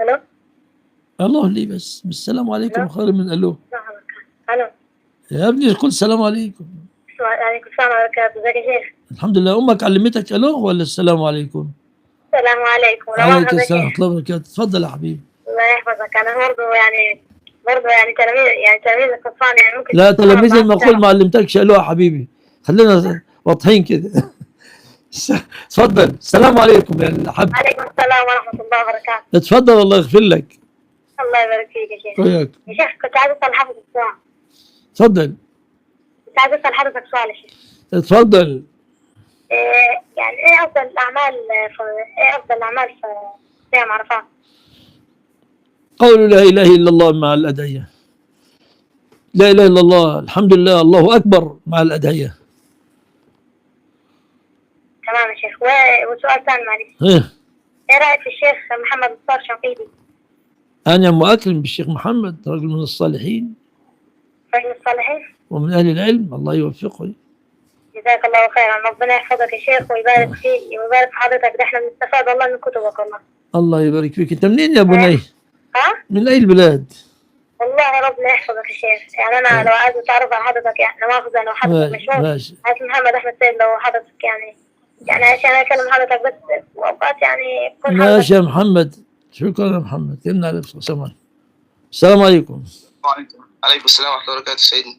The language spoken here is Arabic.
الو. الله لي بس السلام عليكم الو. خير من الو. الو. يا ابني قل السلام عليكم. وعليكم السلام ورحمة الله وبركاته. ازيك يا شيخ؟ الحمد لله. امك علمتك الو ولا السلام عليكم؟ السلام عليكم. لا عليك مؤاخذة يا السلام ورحمه شيخ. الله وبركاته. تفضل يا حبيبي. الله يحفظك. انا برضه يعني تلاميذ القرآن يعني ممكن لا تكون تلاميذ 14 المقول سنة. ما علمتكش الو يا حبيبي، خلينا واضحين كده. تفضل. السلام عليكم يا الحب. عليكم السلام ورحمة الله وبركاته. اتفضل الله يغفر لك. الله يبارك فيك يا شيخ. وياك. يا شيخ كنت عايز اسال حضرتك سؤال. تفضل. كنت عايز اسال حضرتك سؤال يا شيخ. تفضل. يعني ايه افضل الاعمال في صيام عرفات؟ قول لا اله الا الله مع الادعيه. لا اله الا الله، الحمد لله، الله اكبر مع الادعيه. تمام يا شيخ. وسؤال ثاني معلش. ايه رايك في الشيخ محمد مختار شنقيطي؟ انا مؤكرم بالشيخ محمد، رجل من الصالحين رجل الصالحين ومن اهل العلم، الله يوفقه. جزاك الله خيرا. ربنا يحفظك يا شيخ ويبارك فيك ويبارك في حضرتك. ده احنا بنستفاد والله من كتبك والله. الله يبارك فيك. انت منين يا بني؟ ها؟ من اي البلاد؟ والله ربنا يحفظك يا شيخ. يعني انا لو عايز اتعرف على حضرتك يعني لا مؤاخذة لو حضرتك مشهور ماشي. اسمي محمد احمد سيد. لو حضرتك يعني عشان اكلم حضرتك بس اوقات يعني كل ماشي يا محمد. شكرا يا محمد. كنا على السلام عليكم. وعليكم السلام ورحمة الله وبركاته سيدنا.